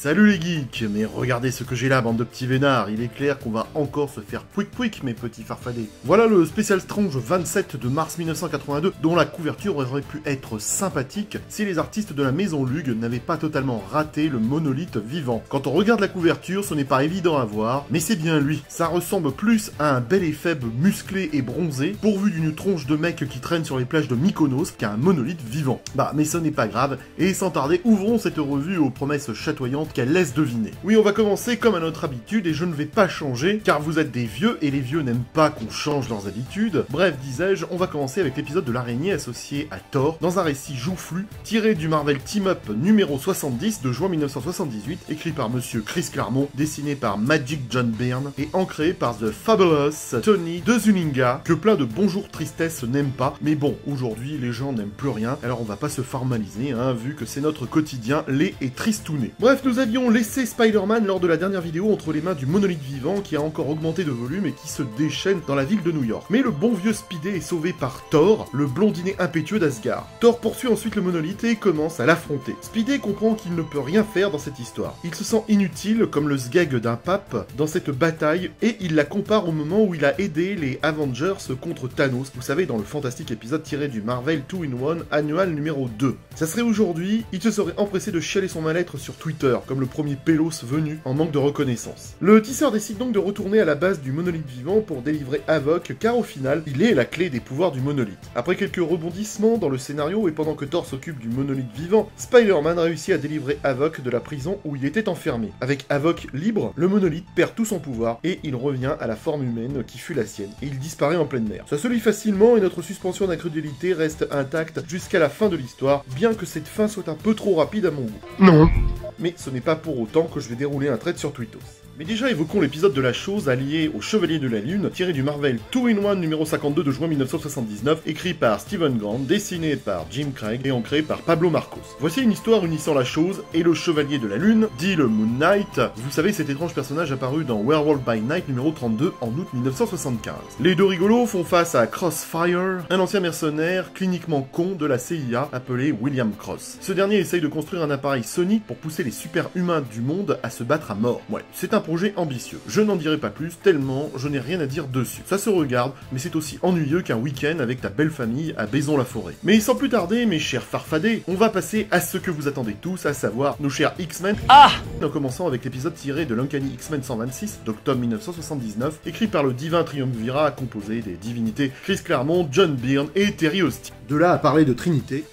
Salut les geeks, mais regardez ce que j'ai là, bande de petits vénards, il est clair qu'on va encore se faire pouic mes petits farfadets. Voilà le Special Strange 27 de mars 1982, dont la couverture aurait pu être sympathique si les artistes de la maison Lug n'avaient pas totalement raté le monolithe vivant. Quand on regarde la couverture, ce n'est pas évident à voir, mais c'est bien lui. Ça ressemble plus à un bel et faible musclé et bronzé, pourvu d'une tronche de mec qui traîne sur les plages de Mykonos, qu'à un monolithe vivant. Bah, mais ce n'est pas grave, et sans tarder, ouvrons cette revue aux promesses chatoyantes qu'elle laisse deviner. Oui, on va commencer comme à notre habitude, et je ne vais pas changer, car vous êtes des vieux, et les vieux n'aiment pas qu'on change leurs habitudes. Bref, disais-je, on va commencer avec l'épisode de l'araignée associée à Thor, dans un récit joufflu, tiré du Marvel Team Up numéro 70 de juin 1978, écrit par monsieur Chris Claremont, dessiné par Magic John Byrne, et ancré par The Fabulous Tony DeZuniga, que plein de bonjour tristesse n'aiment pas, mais bon, aujourd'hui, les gens n'aiment plus rien, alors on va pas se formaliser, hein, vu que c'est notre quotidien laid et tristouné. Bref, nous avions laissé Spider-Man lors de la dernière vidéo entre les mains du monolithe vivant qui a encore augmenté de volume et qui se déchaîne dans la ville de New York. Mais le bon vieux Spidey est sauvé par Thor, le blondinet impétueux d'Asgard. Thor poursuit ensuite le monolithe et commence à l'affronter. Spidey comprend qu'il ne peut rien faire dans cette histoire. Il se sent inutile, comme le sgeg d'un pape, dans cette bataille, et il la compare au moment où il a aidé les Avengers contre Thanos, vous savez, dans le fantastique épisode tiré du Marvel 2-in-1 annual numéro 2. Ça serait aujourd'hui, il se serait empressé de chialer son mal-être sur Twitter, comme le premier pélos venu en manque de reconnaissance. Le tisseur décide donc de retourner à la base du monolithe vivant pour délivrer Havok, car au final, il est la clé des pouvoirs du monolithe. Après quelques rebondissements dans le scénario et pendant que Thor s'occupe du monolithe vivant, Spider-Man réussit à délivrer Havok de la prison où il était enfermé. Avec Havok libre, le monolithe perd tout son pouvoir et il revient à la forme humaine qui fut la sienne, et il disparaît en pleine mer. Ça se lit facilement et notre suspension d'incrédulité reste intacte jusqu'à la fin de l'histoire, bien que cette fin soit un peu trop rapide à mon goût. Non. Mais ce n'est pas pour autant que je vais dérouler un trait sur Twittos. Mais déjà évoquons l'épisode de la chose allié au Chevalier de la Lune, tiré du Marvel 2-in-1 numéro 52 de juin 1979, écrit par Steven Grant, dessiné par Jim Craig et ancré par Pablo Marcos. Voici une histoire unissant la chose et le Chevalier de la Lune, dit le Moon Knight, vous savez cet étrange personnage apparu dans Werewolf by Night numéro 32 en août 1975. Les deux rigolos font face à Crossfire, un ancien mercenaire cliniquement con de la CIA appelé William Cross. Ce dernier essaye de construire un appareil sonique pour pousser les super-humains du monde à se battre à mort. Ouais, c'est un projet ambitieux. Je n'en dirai pas plus, tellement je n'ai rien à dire dessus. Ça se regarde, mais c'est aussi ennuyeux qu'un week-end avec ta belle famille à Baison-la-Forêt. Mais sans plus tarder, mes chers farfadets, on va passer à ce que vous attendez tous, à savoir nos chers X-Men. En commençant avec l'épisode tiré de l'Uncanny X-Men 126 d'octobre 1979, écrit par le divin triumvirat composé des divinités Chris Claremont, John Byrne et Terry Austin. De là à parler de Trinité...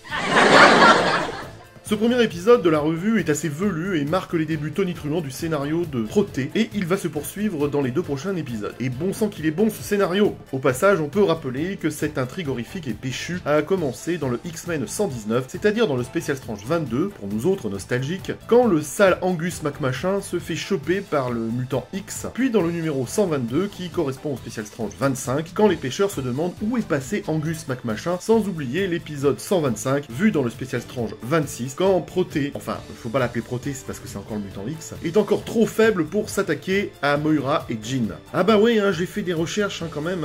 Ce premier épisode de la revue est assez velu et marque les débuts tonitruants du scénario de Proté, et il va se poursuivre dans les deux prochains épisodes. Et bon sang qu'il est bon ce scénario! Au passage, on peut rappeler que cette intrigue horrifique et péchue a commencé dans le X-Men 119, c'est-à-dire dans le Special Strange 22, pour nous autres nostalgiques, quand le sale Angus McMachin se fait choper par le mutant X, puis dans le numéro 122, qui correspond au Special Strange 25, quand les pêcheurs se demandent où est passé Angus McMachin, sans oublier l'épisode 125, vu dans le Special Strange 26, quand Proté, enfin, faut pas l'appeler Proté, c'est parce que c'est encore le mutant X, est encore trop faible pour s'attaquer à Moira et Jean. Ah bah ouais, hein, j'ai fait des recherches quand même,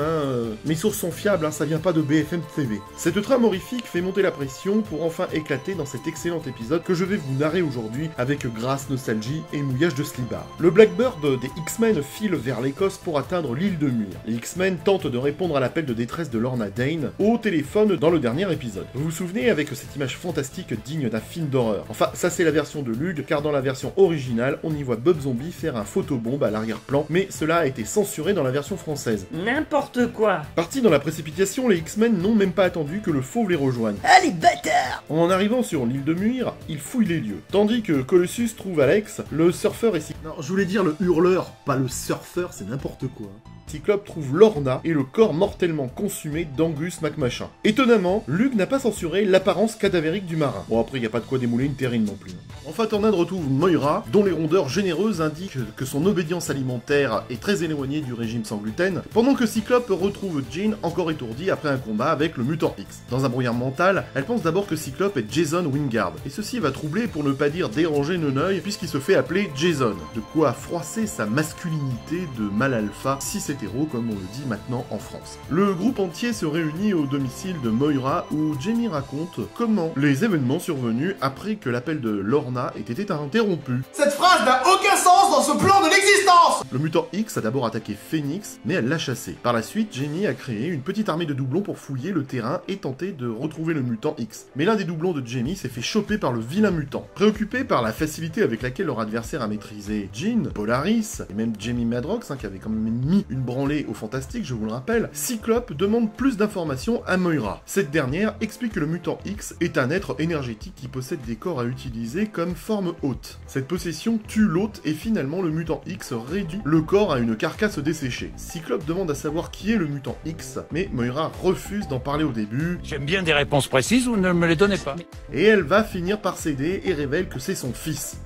mes sources sont fiables, ça vient pas de BFM TV. Cette trame horrifique fait monter la pression pour enfin éclater dans cet excellent épisode que je vais vous narrer aujourd'hui avec grâce, nostalgie et mouillage de slibard. Le Blackbird des X-Men file vers l'Écosse pour atteindre l'île de Muir. Les X-Men tentent de répondre à l'appel de détresse de Lorna Dane au téléphone dans le dernier épisode. Vous vous souvenez avec cette image fantastique digne d'un film d'horreur. Enfin, ça c'est la version de Lug, car dans la version originale, on y voit Bob Zombie faire un photobombe à l'arrière-plan, mais cela a été censuré dans la version française. N'importe quoi. Partis dans la précipitation, les X-Men n'ont même pas attendu que le fauve les rejoigne. Ah les bâtards! En arrivant sur l'île de Muir, ils fouillent les lieux, tandis que Colossus trouve Alex, le surfeur et Non, je voulais dire le hurleur, pas le surfeur, c'est n'importe quoi. Cyclope trouve Lorna et le corps mortellement consumé d'Angus McMachin. Étonnamment, Lug n'a pas censuré l'apparence cadavérique du marin. Bon après, y a pas de quoi démouler une terrine non plus. Enfin, Tornade retrouve Moira, dont les rondeurs généreuses indiquent que son obédience alimentaire est très éloignée du régime sans gluten, pendant que Cyclope retrouve Jean encore étourdi après un combat avec le mutant X. Dans un brouillard mental, elle pense d'abord que Cyclope est Jason Wingard, et ceci va troubler pour ne pas dire déranger Neneuil, puisqu'il se fait appeler Jason. De quoi froisser sa masculinité de mâle alpha cis hétéro, comme on le dit maintenant en France. Le groupe entier se réunit au domicile de Moira, où Jamie raconte comment les événements survenus après que l'appel de Lorna ait été interrompu. Cette phrase n'a aucun sens dans ce plan de l'existence. Le mutant X a d'abord attaqué Phoenix, mais elle l'a chassé. Par la suite, Jenny a créé une petite armée de doublons pour fouiller le terrain et tenter de retrouver le mutant X. Mais l'un des doublons de Jamie s'est fait choper par le vilain mutant. Préoccupé par la facilité avec laquelle leur adversaire a maîtrisé Jean, Polaris, et même Jamie Madrox, qui avait quand même mis une branlée au Fantastique, je vous le rappelle, Cyclope demande plus d'informations à Moira. Cette dernière explique que le mutant X est un être énergétique qui possède des corps à utiliser comme forme haute. Cette possession tue l'hôte et finalement le mutant X réduit le corps à une carcasse desséchée. Cyclope demande à savoir qui est le mutant X, mais Moira refuse d'en parler au début. J'aime bien des réponses précises ou ne me les donnez pas. Et elle va finir par céder et révèle que c'est son fils.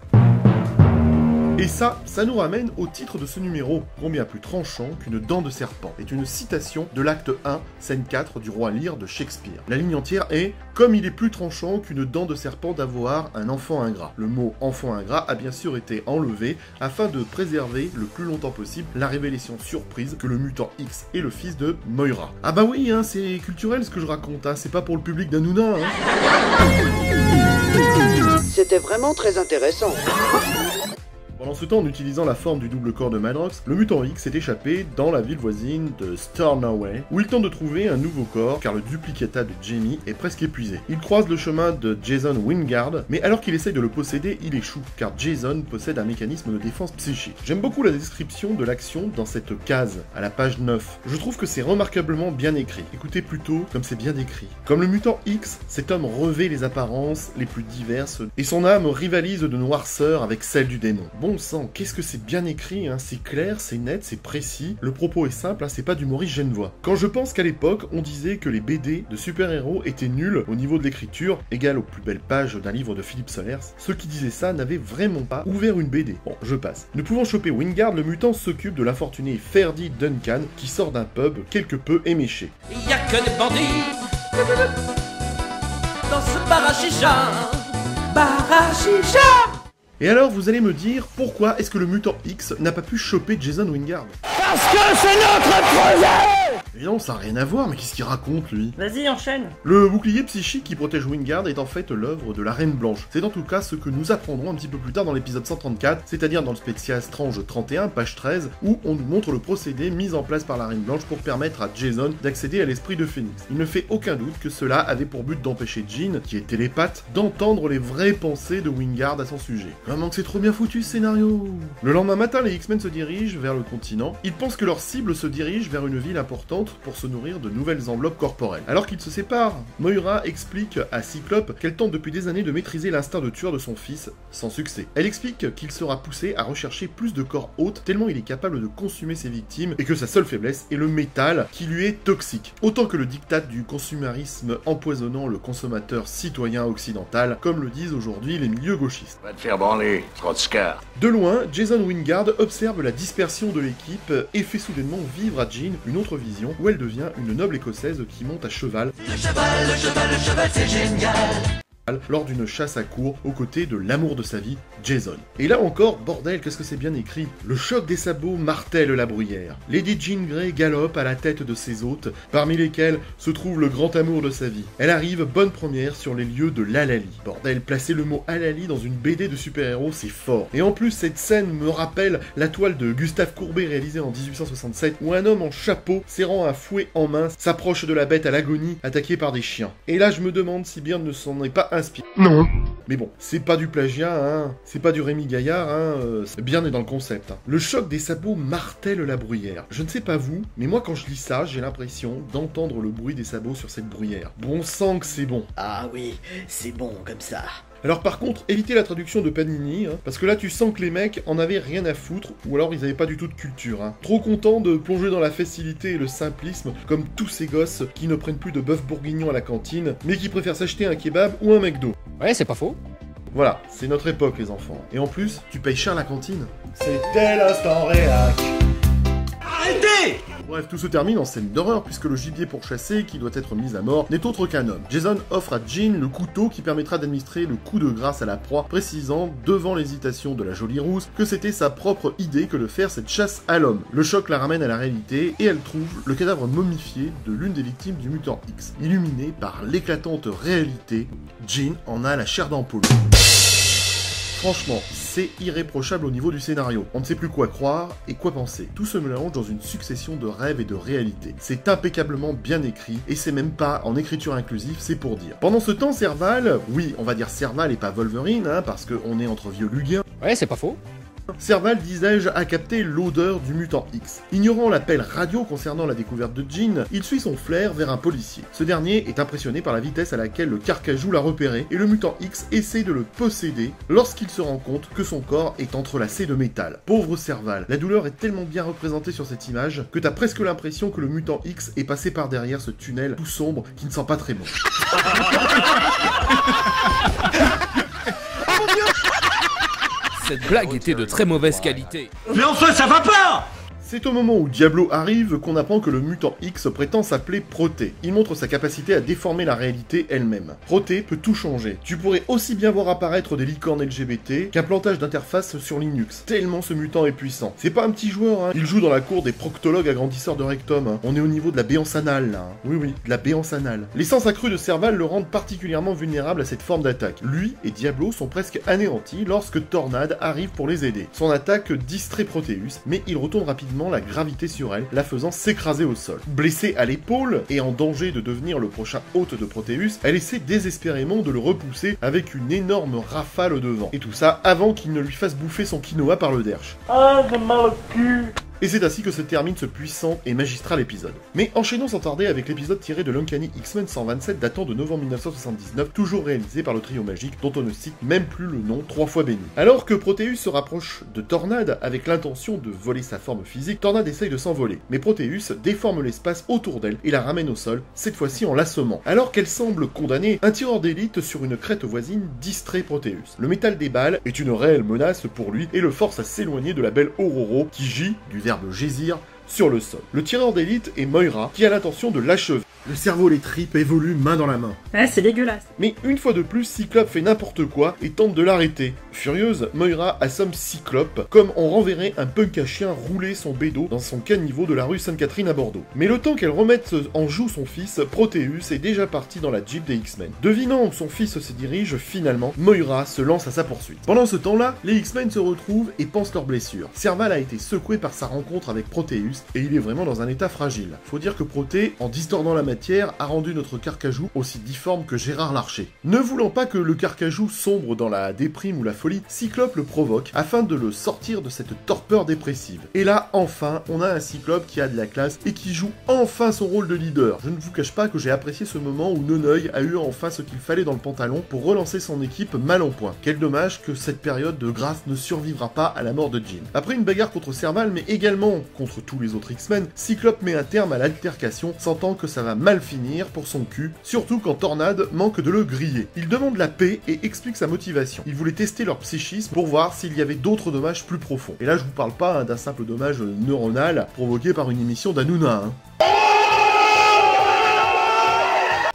Et ça nous ramène au titre de ce numéro, combien plus tranchant qu'une dent de serpent, est une citation de l'acte 1, scène 4 du Roi Lear de Shakespeare. La ligne entière est « Comme il est plus tranchant qu'une dent de serpent d'avoir un enfant ingrat ». Le mot « enfant ingrat » a bien sûr été enlevé afin de préserver le plus longtemps possible la révélation surprise que le mutant X est le fils de Moira. Ah bah oui, hein, c'est culturel ce que je raconte, hein, c'est pas pour le public d'Hanouna. Hein. C'était vraiment très intéressant. Pendant ce temps, en utilisant la forme du double corps de Madrox, le mutant X s'est échappé dans la ville voisine de Stornoway, où il tente de trouver un nouveau corps, car le duplicata de Jamie est presque épuisé. Il croise le chemin de Jason Wingard, mais alors qu'il essaye de le posséder, il échoue, car Jason possède un mécanisme de défense psychique. J'aime beaucoup la description de l'action dans cette case, à la page 9. Je trouve que c'est remarquablement bien écrit. Écoutez plutôt comme c'est bien décrit. Comme le mutant X, cet homme revêt les apparences les plus diverses, et son âme rivalise de noirceur avec celle du démon. Bon sang, qu'est-ce que c'est bien écrit, hein, c'est clair, c'est net, c'est précis, le propos est simple, hein, c'est pas du Maurice Genevoix. Quand je pense qu'à l'époque, on disait que les BD de super-héros étaient nuls au niveau de l'écriture, égal aux plus belles pages d'un livre de Philippe Solers, ceux qui disaient ça n'avaient vraiment pas ouvert une BD. Bon, je passe. Ne pouvant choper Wingard, le mutant s'occupe de l'infortuné Ferdy Duncan, qui sort d'un pub quelque peu éméché. Y a que des bandits dans ce bar à chicha. Bar à chicha. Et alors, vous allez me dire, pourquoi est-ce que le mutant X n'a pas pu choper Jason Wingard? Parce que c'est notre projet. Et non, ça n'a rien à voir, mais qu'est-ce qu'il raconte, lui? Vas-y, enchaîne. Le bouclier psychique qui protège Wingard est en fait l'œuvre de la Reine Blanche. C'est en tout cas ce que nous apprendrons un petit peu plus tard dans l'épisode 134, c'est-à-dire dans le spécial Strange 31, page 13, où on nous montre le procédé mis en place par la Reine Blanche pour permettre à Jason d'accéder à l'esprit de Phoenix. Il ne fait aucun doute que cela avait pour but d'empêcher Jean, qui est télépathe, d'entendre les vraies pensées de Wingard à son sujet. Vraiment que c'est trop bien foutu ce scénario. Le lendemain matin, les X-Men se dirigent vers le continent. Ils pensent que leur cible se dirige vers une ville importante pour se nourrir de nouvelles enveloppes corporelles. Alors qu'ils se séparent, Moira explique à Cyclope qu'elle tente depuis des années de maîtriser l'instinct de tueur de son fils, sans succès. Elle explique qu'il sera poussé à rechercher plus de corps hôtes tellement il est capable de consumer ses victimes et que sa seule faiblesse est le métal qui lui est toxique. Autant que le diktat du consumérisme empoisonnant le consommateur citoyen occidental, comme le disent aujourd'hui les milieux gauchistes. Va te faire branler, trop de scar. De loin, Jason Wingard observe la dispersion de l'équipe et fait soudainement vivre à Jean une autre vision où elle devient une noble écossaise qui monte à cheval. Le cheval, c'est génial! Lors d'une chasse à courre aux côtés de l'amour de sa vie, Jason. Et là encore, bordel, qu'est-ce que c'est bien écrit. Le choc des sabots martèle la bruyère. Lady Jean Grey galope à la tête de ses hôtes, parmi lesquels se trouve le grand amour de sa vie. Elle arrive bonne première sur les lieux de l'Halali. Bordel, placer le mot Halali dans une BD de super-héros, c'est fort. Et en plus, cette scène me rappelle la toile de Gustave Courbet réalisée en 1867, où un homme en chapeau, serrant un fouet en main, s'approche de la bête à l'agonie, attaquée par des chiens. Et là, je me demande si Byrne ne s'en est pas inspiré. Non. Mais bon, c'est pas du plagiat, hein. C'est pas du Rémi Gaillard, hein. Byrne est dans le concept. Hein. Le choc des sabots martèle la bruyère. Je ne sais pas vous, mais moi quand je lis ça, j'ai l'impression d'entendre le bruit des sabots sur cette bruyère. Bon sang que c'est bon. Ah oui, c'est bon comme ça. Alors par contre, évitez la traduction de Panini, hein, parce que là tu sens que les mecs en avaient rien à foutre, ou alors ils avaient pas du tout de culture. Hein. Trop contents de plonger dans la facilité et le simplisme, comme tous ces gosses qui ne prennent plus de bœuf bourguignon à la cantine, mais qui préfèrent s'acheter un kebab ou un McDo. Ouais, c'est pas faux. Voilà, c'est notre époque les enfants. Et en plus, tu payes cher la cantine. C'était l'instant réac. Arrêtez! Allez! Bref, tout se termine en scène d'horreur puisque le gibier pourchassé, qui doit être mis à mort, n'est autre qu'un homme. Jason offre à Jean le couteau qui permettra d'administrer le coup de grâce à la proie, précisant, devant l'hésitation de la jolie rousse, que c'était sa propre idée que de faire cette chasse à l'homme. Le choc la ramène à la réalité et elle trouve le cadavre momifié de l'une des victimes du mutant X. Illuminé par l'éclatante réalité, Jean en a la chair d'ampoule. Franchement, c'est irréprochable au niveau du scénario. On ne sait plus quoi croire et quoi penser. Tout se mélange dans une succession de rêves et de réalités. C'est impeccablement bien écrit, et c'est même pas en écriture inclusive, c'est pour dire. Pendant ce temps, Serval, oui, on va dire Serval et pas Wolverine, hein, parce qu'on est entre vieux luguins. Ouais, c'est pas faux. Serval, disais-je, a capté l'odeur du mutant X. Ignorant l'appel radio concernant la découverte de Jean, il suit son flair vers un policier. Ce dernier est impressionné par la vitesse à laquelle le Carcajou l'a repéré, et le mutant X essaie de le posséder lorsqu'il se rend compte que son corps est entrelacé de métal. Pauvre Serval, la douleur est tellement bien représentée sur cette image que t'as presque l'impression que le mutant X est passé par derrière ce tunnel tout sombre qui ne sent pas très bon. Cette blague était de très mauvaise qualité. Mais enfin, ça va pas! C'est au moment où Diablo arrive qu'on apprend que le mutant X prétend s'appeler Proté. Il montre sa capacité à déformer la réalité elle-même. Proté peut tout changer. Tu pourrais aussi bien voir apparaître des licornes LGBT qu'un plantage d'interface sur Linux. Tellement ce mutant est puissant. C'est pas un petit joueur, hein. Il joue dans la cour des proctologues agrandisseurs de rectum. Hein. On est au niveau de la béance anale, là. Hein. Oui, de la béance anale. Les sens accrus de Serval le rendent particulièrement vulnérable à cette forme d'attaque. Lui et Diablo sont presque anéantis lorsque Tornade arrive pour les aider. Son attaque distrait Proteus, mais il retourne rapidement la gravité sur elle, la faisant s'écraser au sol. Blessée à l'épaule et en danger de devenir le prochain hôte de Proteus, elle essaie désespérément de le repousser avec une énorme rafale de vent. Et tout ça avant qu'il ne lui fasse bouffer son quinoa par le derche. Ah, j'ai mal au cul! Et c'est ainsi que se termine ce puissant et magistral épisode. Mais enchaînons sans tarder avec l'épisode tiré de l'Uncanny X-Men 127 datant de novembre 1979, toujours réalisé par le trio magique dont on ne cite même plus le nom 3 fois béni. Alors que Proteus se rapproche de Tornade avec l'intention de voler sa forme physique, Tornade essaye de s'envoler. Mais Proteus déforme l'espace autour d'elle et la ramène au sol, cette fois-ci en l'assommant. Alors qu'elle semble condamnée, un tireur d'élite sur une crête voisine distrait Proteus. Le métal des balles est une réelle menace pour lui et le force à s'éloigner de la belle Ororo qui gît du verbe gésir sur le sol. Le tireur d'élite est Moira qui a l'intention de l'achever. Le cerveau, les tripes évoluent main dans la main. Ah, c'est dégueulasse. Mais une fois de plus, Cyclope fait n'importe quoi et tente de l'arrêter. Furieuse, Moira assomme Cyclope comme on renverrait un punk à chien rouler son bédo dans son caniveau de la rue Sainte-Catherine à Bordeaux. Mais le temps qu'elle remette en joue son fils, Proteus est déjà parti dans la Jeep des X-Men. Devinant où son fils se dirige, finalement, Moira se lance à sa poursuite. Pendant ce temps-là, les X-Men se retrouvent et pensent leurs blessures. Serval a été secoué par sa rencontre avec Proteus et il est vraiment dans un état fragile. Faut dire que Proté, en distordant la matière, a rendu notre Carcajou aussi difforme que Gérard Larcher. Ne voulant pas que le Carcajou sombre dans la déprime ou la folie, Cyclope le provoque afin de le sortir de cette torpeur dépressive. Et là, enfin, on a un Cyclope qui a de la classe et qui joue enfin son rôle de leader. Je ne vous cache pas que j'ai apprécié ce moment où Neneuil a eu enfin ce qu'il fallait dans le pantalon pour relancer son équipe mal en point. Quel dommage que cette période de grâce ne survivra pas à la mort de Jean. Après une bagarre contre Serval, mais également contre tous les autres X-Men, Cyclope met un terme à l'altercation, sentant que ça va mal finir pour son cul, surtout quand Tornade manque de le griller. Il demande la paix et explique sa motivation. Il voulait tester leur psychisme pour voir s'il y avait d'autres dommages plus profonds. Et là, je vous parle pas d'un simple dommage neuronal provoqué par une émission d'Hanouna.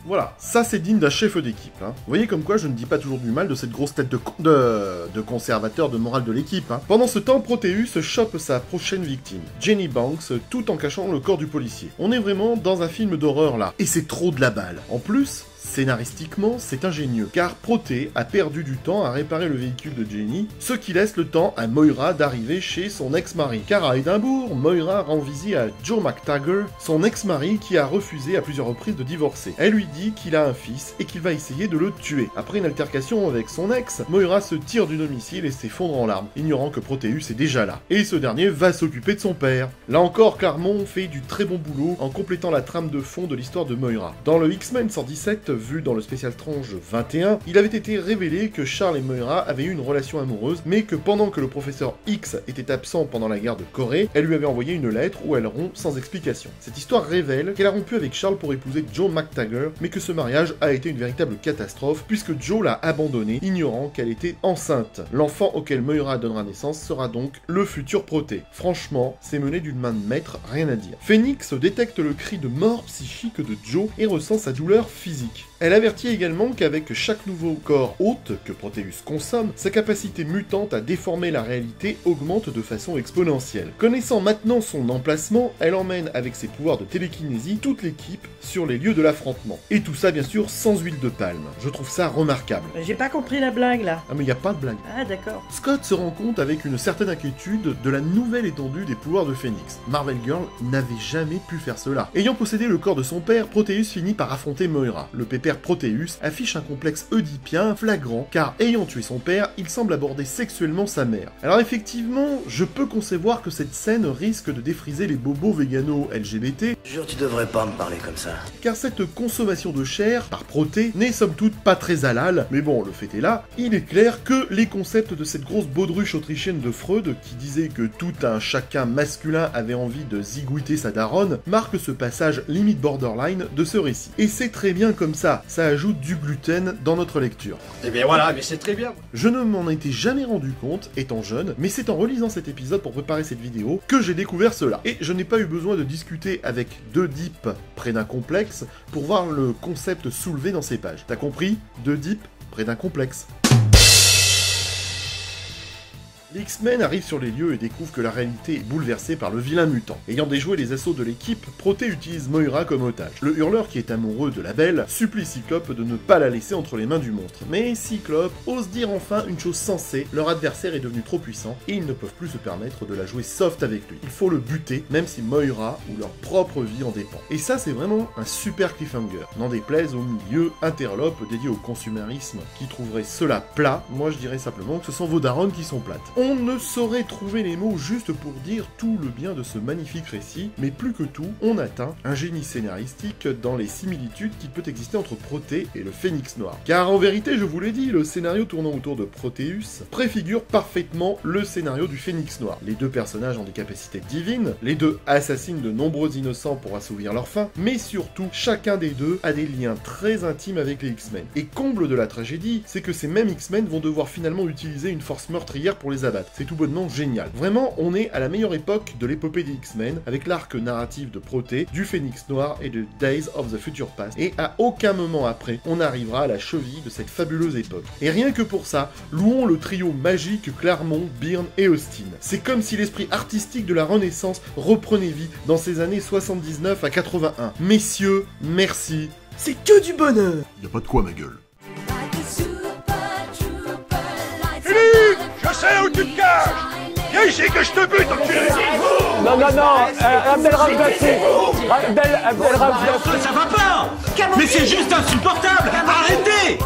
Voilà, ça c'est digne d'un chef d'équipe. Hein. Vous voyez comme quoi je ne dis pas toujours du mal de cette grosse tête de conservateur de morale de l'équipe. Hein. Pendant ce temps, Proteus chope sa prochaine victime, Jenny Banks, tout en cachant le corps du policier. On est vraiment dans un film d'horreur là, et c'est trop de la balle. En plus, scénaristiquement, c'est ingénieux, car Proté a perdu du temps à réparer le véhicule de Jenny, ce qui laisse le temps à Moira d'arriver chez son ex-mari. Car à Édimbourg, Moira rend visite à Joe McTaggart, son ex-mari qui a refusé à plusieurs reprises de divorcer. Elle lui dit qu'il a un fils et qu'il va essayer de le tuer. Après une altercation avec son ex, Moira se tire du domicile et s'effondre en larmes, ignorant que Proteus est déjà là. Et ce dernier va s'occuper de son père. Là encore, Claremont fait du très bon boulot en complétant la trame de fond de l'histoire de Moira. Dans le X-Men 117, vu dans le spécial Strange 21, il avait été révélé que Charles et Moira avaient eu une relation amoureuse, mais que pendant que le professeur X était absent pendant la guerre de Corée, elle lui avait envoyé une lettre où elle rompt sans explication. Cette histoire révèle qu'elle a rompu avec Charles pour épouser Joe McTaggart, mais que ce mariage a été une véritable catastrophe, puisque Joe l'a abandonnée, ignorant qu'elle était enceinte. L'enfant auquel Moira donnera naissance sera donc le futur Proté. Franchement, c'est mené d'une main de maître, rien à dire. Phoenix détecte le cri de mort psychique de Joe et ressent sa douleur physique. Elle avertit également qu'avec chaque nouveau corps hôte que Proteus consomme, sa capacité mutante à déformer la réalité augmente de façon exponentielle. Connaissant maintenant son emplacement, elle emmène avec ses pouvoirs de télékinésie toute l'équipe sur les lieux de l'affrontement. Et tout ça bien sûr sans huile de palme. Je trouve ça remarquable. J'ai pas compris la blague là. Ah mais y a pas de blague. Ah d'accord. Scott se rend compte avec une certaine inquiétude de la nouvelle étendue des pouvoirs de Phoenix. Marvel Girl n'avait jamais pu faire cela. Ayant possédé le corps de son père, Proteus finit par affronter Moira. Le pépère Proteus affiche un complexe oedipien flagrant, car ayant tué son père, il semble aborder sexuellement sa mère. Alors effectivement, je peux concevoir que cette scène risque de défriser les bobos végano LGBT, Jure, tu devrais pas me parler comme ça. car cette consommation de chair par Proté n'est somme toute pas très halal, mais bon, le fait est là, il est clair que les concepts de cette grosse baudruche autrichienne de Freud, qui disait que tout un chacun masculin avait envie de zigouiter sa daronne, marque ce passage limite borderline de ce récit. Et c'est très bien comme ça ajoute du gluten dans notre lecture. Eh bien voilà, mais c'est très bien. Je ne m'en étais jamais rendu compte, étant jeune, mais c'est en relisant cet épisode pour préparer cette vidéo que j'ai découvert cela. Et je n'ai pas eu besoin de discuter avec deux dips près d'un complexe pour voir le concept soulevé dans ces pages. T'as compris? Deux dips près d'un complexe. Les X-Men arrivent sur les lieux et découvrent que la réalité est bouleversée par le vilain mutant. Ayant déjoué les assauts de l'équipe, Proté utilise Moira comme otage. Le hurleur, qui est amoureux de la belle, supplie Cyclope de ne pas la laisser entre les mains du monstre. Mais Cyclope ose dire enfin une chose sensée, leur adversaire est devenu trop puissant et ils ne peuvent plus se permettre de la jouer soft avec lui. Il faut le buter, même si Moira ou leur propre vie en dépend. Et ça, c'est vraiment un super cliffhanger. N'en déplaise au milieu interlope dédié au consumérisme qui trouverait cela plat, moi je dirais simplement que ce sont vos darons qui sont plates. On ne saurait trouver les mots juste pour dire tout le bien de ce magnifique récit, mais plus que tout, on atteint un génie scénaristique dans les similitudes qu'il peut exister entre Proté et le Phénix Noir. Car en vérité, je vous l'ai dit, le scénario tournant autour de Proteus préfigure parfaitement le scénario du Phénix Noir. Les deux personnages ont des capacités divines, les deux assassinent de nombreux innocents pour assouvir leur faim, mais surtout, chacun des deux a des liens très intimes avec les X-Men. Et comble de la tragédie, c'est que ces mêmes X-Men vont devoir finalement utiliser une force meurtrière pour les abattre. C'est tout bonnement génial. Vraiment, on est à la meilleure époque de l'épopée des X-Men, avec l'arc narratif de Proté, du Phénix Noir et de Days of the Future Past. Et à aucun moment après, on arrivera à la cheville de cette fabuleuse époque. Et rien que pour ça, louons le trio magique Claremont, Byrne et Austin. C'est comme si l'esprit artistique de la Renaissance reprenait vie dans ces années 79 à 81. Messieurs, merci. C'est que du bonheur. Y a pas de quoi, ma gueule. Je sais où tu te caches. Viens ici que je te bute, enculé. Non, Abdelrahman, ça va pas. Mais c'est juste insupportable. Arrêtez.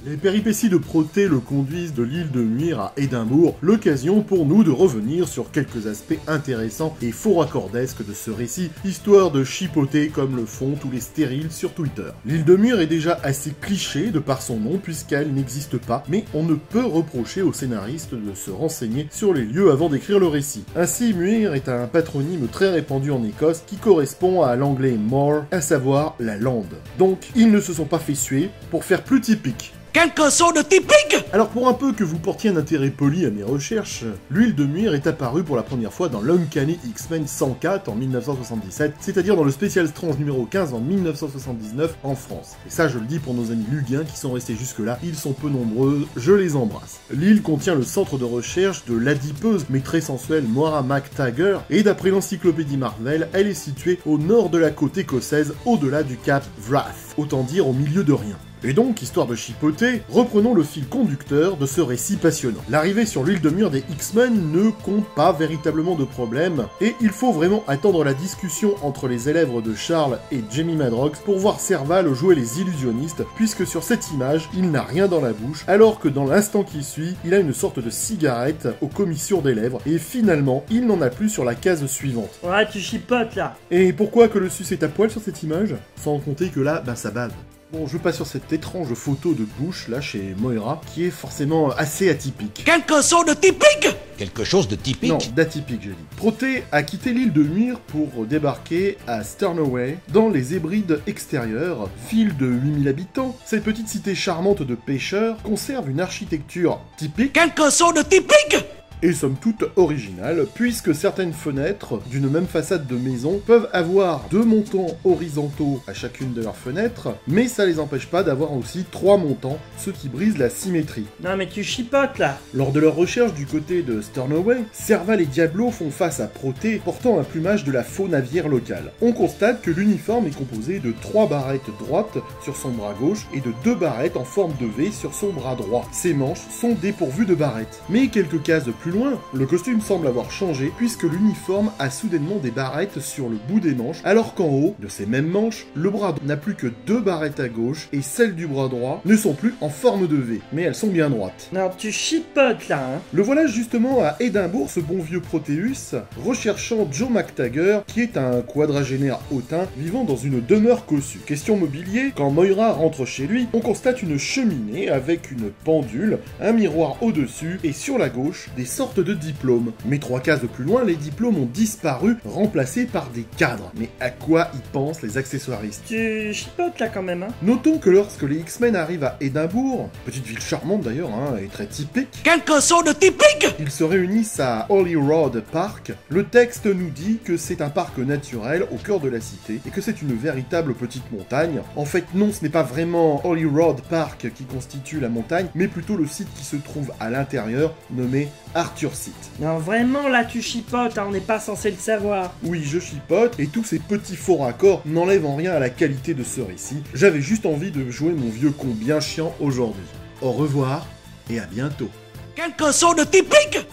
Les péripéties de Proté le conduisent de l'île de Muir à Édimbourg, l'occasion pour nous de revenir sur quelques aspects intéressants et faux raccordesques de ce récit, histoire de chipoter comme le font tous les stériles sur Twitter. L'île de Muir est déjà assez cliché de par son nom puisqu'elle n'existe pas, mais on ne peut reprocher au scénariste de se renseigner sur les lieux avant d'écrire le récit. Ainsi, Muir est un patronyme très répandu en Écosse qui correspond à l'anglais moor, à savoir la lande. Donc, ils ne se sont pas fait suer pour faire plus typique. Quelque chose de typique. Alors pour un peu que vous portiez un intérêt poli à mes recherches, l'huile de Muir est apparue pour la première fois dans l'Uncanny X-Men 104 en 1977, c'est-à-dire dans le Special Strange numéro 15 en 1979 en France. Et ça je le dis pour nos amis luguins qui sont restés jusque-là, ils sont peu nombreux, je les embrasse. L'île contient le centre de recherche de l'adipeuse mais très sensuelle Moira McTaggart, et d'après l'encyclopédie Marvel, elle est située au nord de la côte écossaise, au-delà du cap Wrath. autant dire au milieu de rien. Et donc, histoire de chipoter, reprenons le fil conducteur de ce récit passionnant. L'arrivée sur l'île de Muir des X-Men ne compte pas véritablement de problème, et il faut vraiment attendre la discussion entre les élèves de Charles et Jamie Madrox pour voir Serval jouer les illusionnistes, puisque sur cette image, il n'a rien dans la bouche, alors que dans l'instant qui suit, il a une sorte de cigarette aux commissures des lèvres, et finalement, il n'en a plus sur la case suivante. Ouais, tu chipotes là. Et pourquoi que le sus est à poil sur cette image? Sans compter que là, ça bave. Bon, je passe sur cette étrange photo de bouche, là, chez Moira, qui est forcément assez atypique. Quelque chose de typique. Quelque chose de typique. Non, d'atypique, j'ai dit. Proté a quitté l'île de Muir pour débarquer à Sternaway, dans les Hébrides extérieures. Ville de 8000 habitants, cette petite cité charmante de pêcheurs conserve une architecture typique. Quelque chose de typique. Et somme toute originale, puisque certaines fenêtres d'une même façade de maison peuvent avoir 2 montants horizontaux à chacune de leurs fenêtres, mais ça les empêche pas d'avoir aussi 3 montants, ce qui brise la symétrie. Non mais tu chipotes là. Lors de leur recherche du côté de Sternaway, Serval et Diablo font face à Proté portant un plumage de la faune aviaire locale. On constate que l'uniforme est composé de 3 barrettes droites sur son bras gauche et de 2 barrettes en forme de V sur son bras droit. Ses manches sont dépourvues de barrettes. Mais quelques cases plus loin, le costume semble avoir changé puisque l'uniforme a soudainement des barrettes sur le bout des manches, alors qu'en haut de ces mêmes manches, le bras n'a plus que 2 barrettes à gauche et celles du bras droit ne sont plus en forme de V, mais elles sont bien droites. Non, tu chipotes là, hein. Le voilà justement à Édimbourg, ce bon vieux Proteus, recherchant Joe McTaggart, qui est un quadragénaire hautain vivant dans une demeure cossue. Question mobilier, quand Moira rentre chez lui, on constate une cheminée avec une pendule, un miroir au-dessus et sur la gauche, des sortes de diplômes. Mais 3 cases plus loin, les diplômes ont disparu, remplacés par des cadres. Mais à quoi y pensent les accessoiristes? Tu chipotes là quand même, hein. Notons que lorsque les X-Men arrivent à Édimbourg, petite ville charmante d'ailleurs, et très typique, Quelque chose de typique. ils se réunissent à Holyrood Park. Le texte nous dit que c'est un parc naturel au cœur de la cité et que c'est une véritable petite montagne. En fait, non, ce n'est pas vraiment Holyrood Park qui constitue la montagne, mais plutôt le site qui se trouve à l'intérieur, nommé Arthur Seat. Non, vraiment là tu chipotes, hein, on n'est pas censé le savoir. Oui, je chipote, et tous ces petits faux raccords n'enlèvent en rien à la qualité de ce récit. J'avais juste envie de jouer mon vieux con bien chiant aujourd'hui. Au revoir, et à bientôt. Quelque chose de typique.